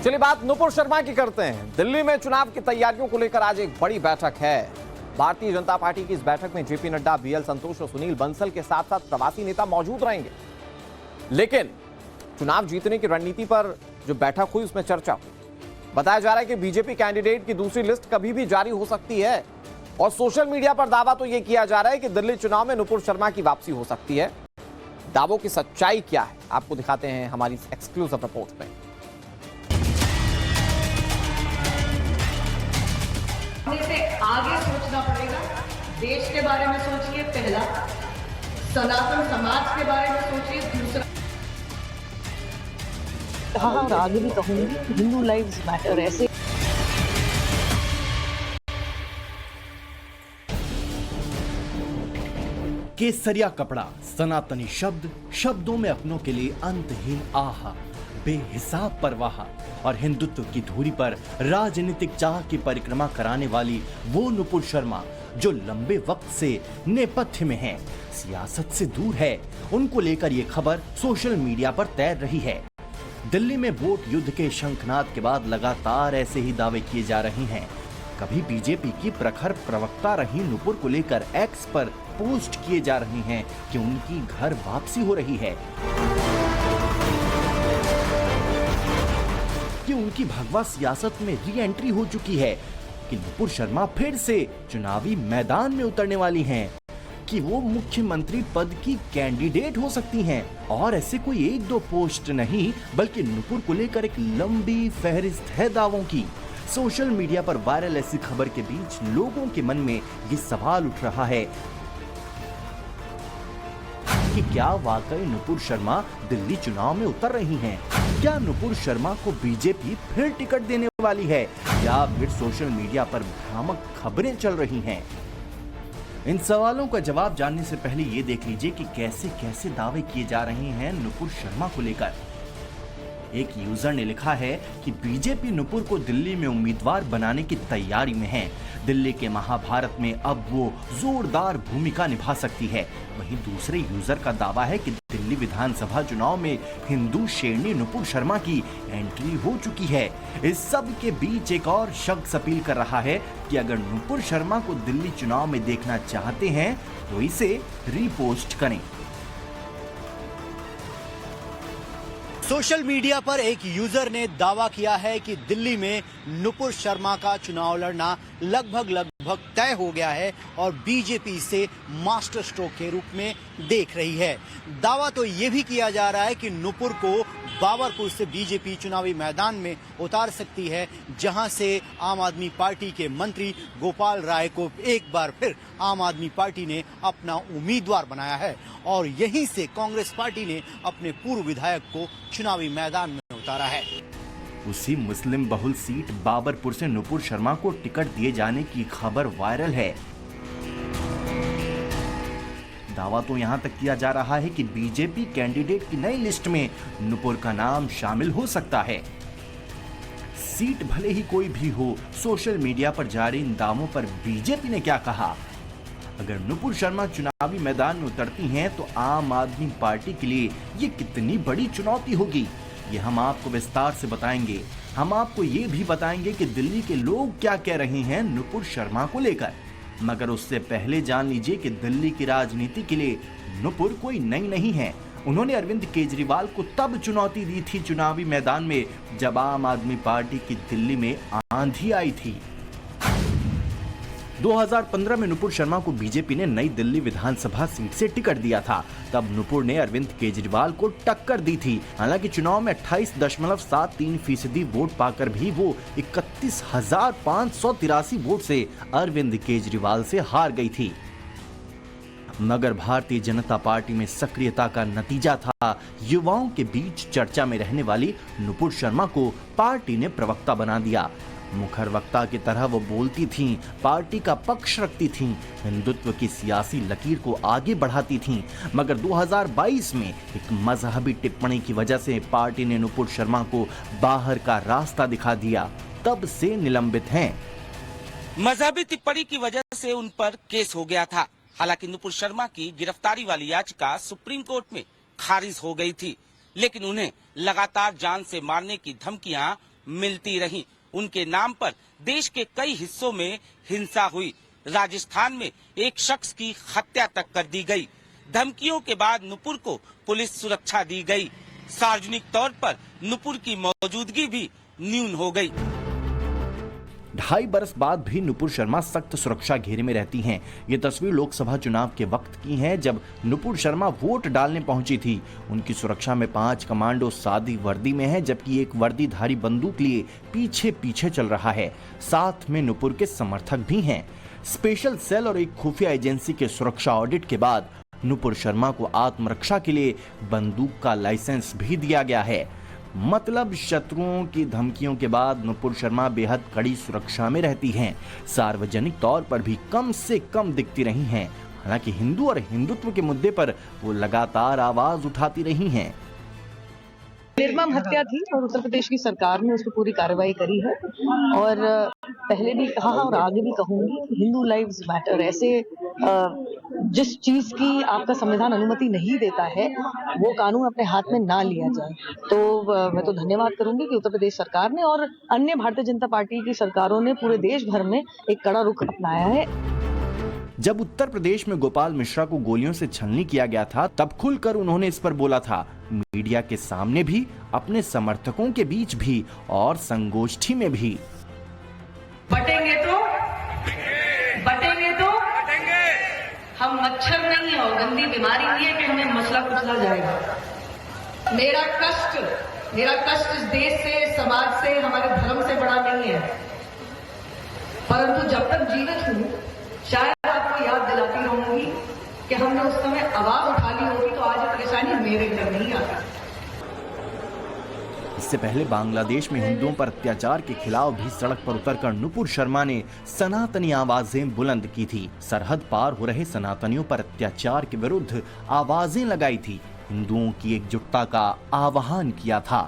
चलिए बात नुपुर शर्मा की करते हैं। दिल्ली में चुनाव की तैयारियों को लेकर आज एक बड़ी बैठक है। भारतीय जनता पार्टी की इस बैठक में जेपी नड्डा, बीएल संतोष और सुनील बंसल के साथ साथ प्रवासी नेता मौजूद रहेंगे। लेकिन चुनाव जीतने की रणनीति पर जो बैठक हुई उसमें चर्चा हुई। बताया जा रहा है कि बीजेपी कैंडिडेट की दूसरी लिस्ट कभी भी जारी हो सकती है और सोशल मीडिया पर दावा तो यह किया जा रहा है कि दिल्ली चुनाव में नुपुर शर्मा की वापसी हो सकती है। दावों की सच्चाई क्या है आपको दिखाते हैं हमारी एक्सक्लूसिव रिपोर्ट में। से आगे सोचना पड़ेगा। देश के बारे में सोचिए पहला, सनातन समाज के बारे में सोचिए दूसरा। हाँ और आगे भी कहूंगी हिंदू लाइव्स मैटर। ऐसे केसरिया कपड़ा, सनातनी शब्द, शब्दों में अपनों के लिए अंतहीन आह, बेहिसाब परवाह और हिंदुत्व की धुरी पर राजनीतिक चाह की परिक्रमा कराने वाली वो नुपुर शर्मा जो लंबे वक्त से नेपथ्य में है, सियासत से दूर है, उनको लेकर ये खबर सोशल मीडिया पर तैर रही है। दिल्ली में वोट युद्ध के शंखनाद के बाद लगातार ऐसे ही दावे किए जा रहे हैं। कभी बीजेपी की प्रखर प्रवक्ता रही नुपुर को लेकर एक्स पर पोस्ट किए जा रहे हैं कि उनकी घर वापसी हो रही है, कि उनकी भगवा सियासत में री एंट्री हो चुकी है, कि नुपुर शर्मा फिर से चुनावी मैदान में उतरने वाली हैं, कि वो मुख्यमंत्री पद की कैंडिडेट हो सकती हैं। और ऐसे कोई एक दो पोस्ट नहीं बल्कि नुपुर को लेकर एक लंबी फहरिस्त है दावों की। सोशल मीडिया पर वायरल ऐसी खबर के बीच लोगों के मन में ये सवाल उठ रहा है कि क्या वाकई नुपुर शर्मा दिल्ली चुनाव में उतर रही हैं? क्या नुपुर शर्मा को बीजेपी फिर टिकट देने वाली है या फिर सोशल मीडिया पर भ्रामक खबरें चल रही हैं? इन सवालों का जवाब जानने से पहले ये देख लीजिए कि कैसे कैसे दावे किए जा रहे हैं नुपुर शर्मा को लेकर। एक यूजर ने लिखा है कि बीजेपी नुपुर को दिल्ली में उम्मीदवार बनाने की तैयारी में है। दिल्ली के महाभारत में अब वो जोरदार भूमिका निभा सकती है। वहीं दूसरे यूजर का दावा है कि दिल्ली विधानसभा चुनाव में हिंदू शेरनी नुपुर शर्मा की एंट्री हो चुकी है। इस सब के बीच एक और शख्स अपील कर रहा है कि अगर नुपुर शर्मा को दिल्ली चुनाव में देखना चाहते हैं तो इसे रीपोस्ट करें। सोशल मीडिया पर एक यूजर ने दावा किया है कि दिल्ली में नुपुर शर्मा का चुनाव लड़ना लगभग तय हो गया है और बीजेपी इसे मास्टर स्ट्रोक के रूप में देख रही है। दावा तो ये भी किया जा रहा है कि नुपुर को बाबरपुर से बीजेपी चुनावी मैदान में उतार सकती है, जहां से आम आदमी पार्टी के मंत्री गोपाल राय को एक बार फिर आम आदमी पार्टी ने अपना उम्मीदवार बनाया है और यहीं से कांग्रेस पार्टी ने अपने पूर्व विधायक को चुनावी मैदान में उतारा है। उसी मुस्लिम बहुल सीट बाबरपुर से नुपुर शर्मा को टिकट दिए जाने की खबर वायरल है। दावा तो यहां तक किया जा रहा है कि बीजेपी कैंडिडेट की नई लिस्ट में नुपुर का नाम शामिल हो सकता है। सीट भले ही कोई भी हो, सोशल मीडिया पर जारी इन दावों पर बीजेपी ने क्या कहा? अगर नुपुर शर्मा चुनावी मैदान में उतरती हैं तो आम आदमी पार्टी के लिए ये कितनी बड़ी चुनौती होगी, ये हम आपको विस्तार से बताएंगे। हम आपको ये भी बताएंगे कि दिल्ली के लोग क्या कह रहे हैं नुपुर शर्मा को लेकर। मगर उससे पहले जान लीजिए कि दिल्ली की राजनीति के लिए नुपुर कोई नई नहीं है। उन्होंने अरविंद केजरीवाल को तब चुनौती दी थी चुनावी मैदान में जब आम आदमी पार्टी की दिल्ली में आंधी आई थी। 2015 में नुपुर शर्मा को बीजेपी ने नई दिल्ली विधानसभा सीट से टिकट दिया था। तब नुपुर ने अरविंद केजरीवाल को टक्कर दी थी। हालांकि चुनाव में 28.73% वोट पाकर भी वो 31,583 वोट से अरविंद केजरीवाल से हार गई थी। मगर भारतीय जनता पार्टी में सक्रियता का नतीजा था युवाओं के बीच चर्चा में रहने वाली नुपुर शर्मा को पार्टी ने प्रवक्ता बना दिया। मुखर वक्ता की तरह वो बोलती थीं, पार्टी का पक्ष रखती थीं, हिंदुत्व की सियासी लकीर को आगे बढ़ाती थीं। मगर 2022 में एक मजहबी टिप्पणी की वजह से पार्टी ने नुपुर शर्मा को बाहर का रास्ता दिखा दिया। तब से निलंबित हैं। मजहबी टिप्पणी की वजह से उन पर केस हो गया था। हालांकि नुपुर शर्मा की गिरफ्तारी वाली याचिका सुप्रीम कोर्ट में खारिज हो गई थी, लेकिन उन्हें लगातार जान से मारने की धमकियां मिलती रहीं। उनके नाम पर देश के कई हिस्सों में हिंसा हुई। राजस्थान में एक शख्स की हत्या तक कर दी गई। धमकियों के बाद नुपुर को पुलिस सुरक्षा दी गई। सार्वजनिक तौर पर नुपुर की मौजूदगी भी न्यून हो गई। 2.5 बरस बाद भी नुपुर शर्मा सख्त सुरक्षा घेरे में रहती हैं। ये तस्वीर लोकसभा चुनाव के वक्त की है, जब नुपुर शर्मा वोट डालने पहुंची थी। उनकी सुरक्षा में 5 कमांडो सादी वर्दी में है, जबकि एक वर्दीधारी बंदूक लिए पीछे पीछे चल रहा है। साथ में नुपुर के समर्थक भी हैं। स्पेशल सेल और एक खुफिया एजेंसी के सुरक्षा ऑडिट के बाद नुपुर शर्मा को आत्मरक्षा के लिए बंदूक का लाइसेंस भी दिया गया है। मतलब शत्रुओं की धमकियों के बाद नुपुर शर्मा बेहद कड़ी सुरक्षा में रहती हैं। सार्वजनिक तौर पर भी कम से कम दिखती रही हैं। हालांकि हिंदू और हिंदुत्व के मुद्दे पर वो लगातार आवाज उठाती रही हैं। निर्मम हत्या थी और उत्तर प्रदेश की सरकार ने उस पर पूरी कार्रवाई करी है। और पहले भी कहा और आगे भी कहूंगी कि हिंदू लाइव्स मैटर। ऐसे जिस चीज की आपका संविधान अनुमति नहीं देता है वो कानून अपने हाथ में ना लिया जाए। तो मैं तो धन्यवाद करूंगी कि उत्तर प्रदेश सरकार ने और अन्य भारतीय जनता पार्टी की सरकारों ने पूरे देश भर में एक कड़ा रुख अपनाया है। जब उत्तर प्रदेश में गोपाल मिश्रा को गोलियों से छलनी किया गया था, तब खुलकर उन्होंने इस पर बोला था। मीडिया के सामने भी, अपने समर्थकों के बीच भी और संगोष्ठी में भी। बटेंगे तो हम मच्छर नहीं है और गंदी बीमारी नहीं है कि हमें मसला कुचला जाएगा। मेरा कष्ट इस देश से, समाज से, हमारे धर्म से बड़ा नहीं है। परंतु जब तक जीवित हूं, शायद आपको याद दिलाती रहूंगी कि हमने उस समय आवाज उठा ली होगी तो आज ये परेशानी मेरे घर नहीं आती। इससे पहले बांग्लादेश में हिंदुओं पर अत्याचार के खिलाफ भी सड़क पर उतरकर नुपुर शर्मा ने सनातनी आवाजें बुलंद की थी। सरहद पार हो रहे सनातनियों पर अत्याचार के विरुद्ध आवाजें लगाई थी। हिंदुओं की एकजुटता का आह्वान किया था।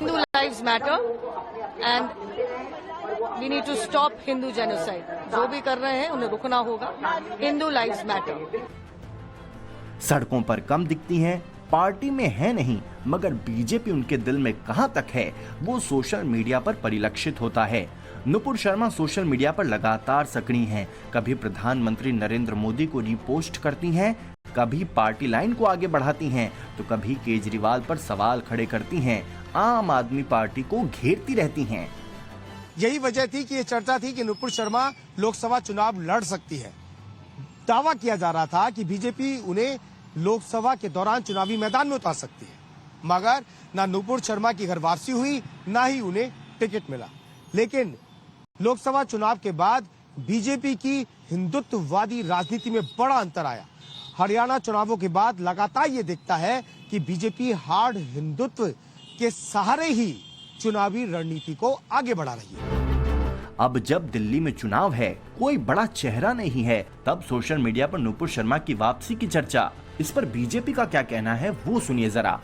Hindu lives matter and we need to stop Hindu genocide. जो भी कर रहे हैं उन्हें रुकना होगा। Hindu lives matter. सड़कों पर कम दिखती हैं, पार्टी में है नहीं, मगर बीजेपी उनके दिल में कहां तक है वो सोशल मीडिया पर परिलक्षित होता है। नुपुर शर्मा सोशल मीडिया पर लगातार सक्रिय हैं। कभी प्रधानमंत्री नरेंद्र मोदी को रीपोस्ट करती हैं, कभी पार्टी लाइन को आगे बढ़ाती हैं, तो कभी केजरीवाल पर सवाल खड़े करती हैं। आम आदमी पार्टी को घेरती रहती हैं। यही वजह थी कि ये चर्चा थी कि नुपुर शर्मा लोकसभा चुनाव लड़ सकती है। दावा किया जा रहा था कि बीजेपी उन्हें लोकसभा के दौरान चुनावी मैदान में उतार सकती है, मगर ना नुपुर शर्मा की घर वापसी हुई, ना ही उन्हें टिकट मिला। लेकिन लोकसभा चुनाव के बाद बीजेपी की हिंदुत्ववादी राजनीति में बड़ा अंतर आया। हरियाणा चुनावों के बाद लगातार ये दिखता है कि बीजेपी हार्ड हिंदुत्व के सहारे ही चुनावी रणनीति को आगे बढ़ा रही है। अब जब दिल्ली में चुनाव है, कोई बड़ा चेहरा नहीं है, तब सोशल मीडिया पर नुपुर शर्मा की वापसी की चर्चा। इस पर बीजेपी का क्या कहना है वो सुनिए जरा।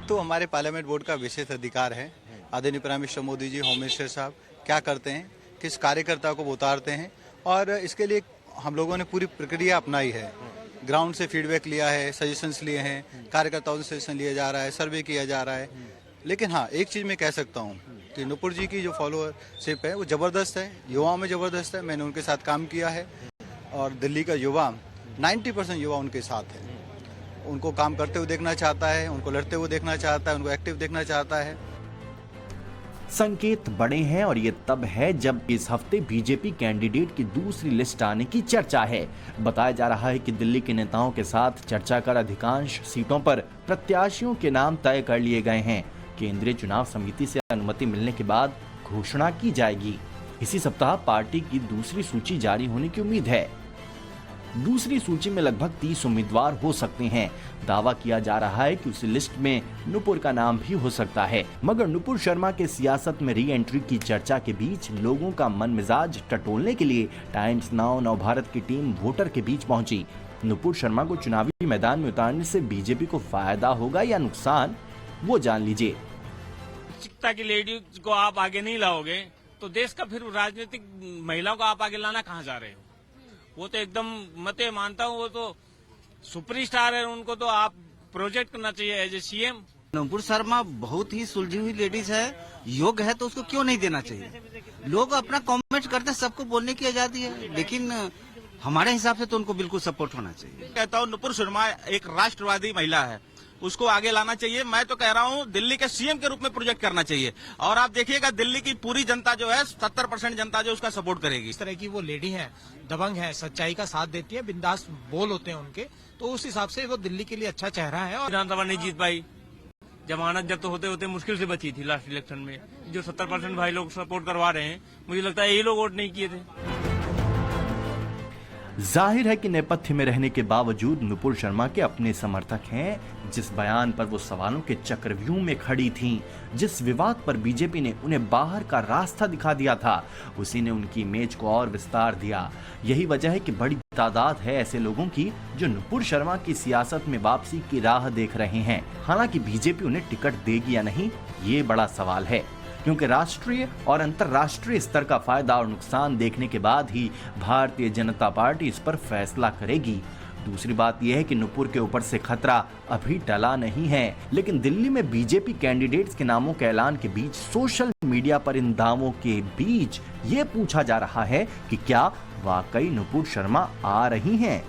तो हमारे पार्लियामेंट बोर्ड का विशेष अधिकार है। आदरणीय prime minister Modi ji, home minister साहब क्या करते हैं, किस कार्यकर्ता को वो उतारते हैं, और इसके लिए हम लोगों ने पूरी प्रक्रिया अपनाई है। ग्राउंड से फीडबैक लिया है, सजेशंस लिए हैं, कार्यकर्ताओं से सजेशन लिया जा रहा है, सर्वे किया जा रहा है। लेकिन हाँ, एक चीज़ मैं कह सकता हूँ कि नुपुर जी की जो फॉलोअरशिप है वो ज़बरदस्त है, युवाओं में ज़बरदस्त है। मैंने उनके साथ काम किया है और दिल्ली का युवा 90% युवा उनके साथ है। उनको काम करते हुए देखना चाहता है, उनको लड़ते हुए देखना चाहता है, उनको एक्टिव देखना चाहता है। संकेत बड़े हैं और ये तब है जब इस हफ्ते बीजेपी कैंडिडेट की दूसरी लिस्ट आने की चर्चा है। बताया जा रहा है कि दिल्ली के नेताओं के साथ चर्चा कर अधिकांश सीटों पर प्रत्याशियों के नाम तय कर लिए गए हैं। केंद्रीय चुनाव समिति से अनुमति मिलने के बाद घोषणा की जाएगी। इसी सप्ताह पार्टी की दूसरी सूची जारी होने की उम्मीद है। दूसरी सूची में लगभग 30 उम्मीदवार हो सकते हैं। दावा किया जा रहा है कि उसी लिस्ट में नुपुर का नाम भी हो सकता है। मगर नुपुर शर्मा के सियासत में री एंट्री की चर्चा के बीच लोगों का मन मिजाज टटोलने के लिए टाइम्स नाउ नवभारत की टीम वोटर के बीच पहुंची। नुपुर शर्मा को चुनावी मैदान में उतारने से बीजेपी को फायदा होगा या नुकसान, वो जान लीजिए। शिक्षिता की लेडीज को आप आगे नहीं लाओगे तो देश का फिर राजनीतिक महिलाओं को आप आगे लाना कहाँ जा रहे हो? वो तो एकदम मते मानता हूँ, वो तो सुपरस्टार है, उनको तो आप प्रोजेक्ट करना चाहिए as a CM. Nupur Sharma बहुत ही सुलझी हुई लेडीज है, योग्य है, तो उसको क्यों नहीं देना चाहिए। लोग अपना कमेंट करते हैं, सबको बोलने की आजादी है, लेकिन हमारे हिसाब से तो उनको बिल्कुल सपोर्ट होना चाहिए। कहता हूँ नुपुर शर्मा एक राष्ट्रवादी महिला है, उसको आगे लाना चाहिए। मैं तो कह रहा हूँ दिल्ली के सीएम के रूप में प्रोजेक्ट करना चाहिए। और आप देखिएगा दिल्ली की पूरी जनता जो है 70% जनता जो उसका सपोर्ट करेगी। इस तरह की वो लेडी है, दबंग है, सच्चाई का साथ देती है, बिंदास बोल होते हैं उनके, तो उस हिसाब से वो दिल्ली के लिए अच्छा चेहरा है। और विधानसभा नहीं जीत पाई, जमानत जब्त होते होते मुश्किल से बची थी लास्ट इलेक्शन में। जो 70% भाई लोग सपोर्ट करवा रहे हैं, मुझे लगता है यही लोग वोट नहीं किए थे। जाहिर है कि नेपथ्य में रहने के बावजूद नुपुर शर्मा के अपने समर्थक हैं। जिस बयान पर वो सवालों के चक्रव्यूह में खड़ी थीं, जिस विवाद पर बीजेपी ने उन्हें बाहर का रास्ता दिखा दिया था, उसी ने उनकी इमेज को और विस्तार दिया। यही वजह है कि बड़ी तादाद है ऐसे लोगों की जो नुपुर शर्मा की सियासत में वापसी की राह देख रहे हैं। हालांकि बीजेपी उन्हें टिकट देगी या नहीं, ये बड़ा सवाल है, क्योंकि राष्ट्रीय और अंतर्राष्ट्रीय स्तर का फायदा और नुकसान देखने के बाद ही भारतीय जनता पार्टी इस पर फैसला करेगी। दूसरी बात यह है कि नुपुर के ऊपर से खतरा अभी टला नहीं है, लेकिन दिल्ली में बीजेपी कैंडिडेट्स के नामों के ऐलान के बीच सोशल मीडिया पर इन दावों के बीच ये पूछा जा रहा है कि क्या वाकई नुपुर शर्मा आ रही हैं।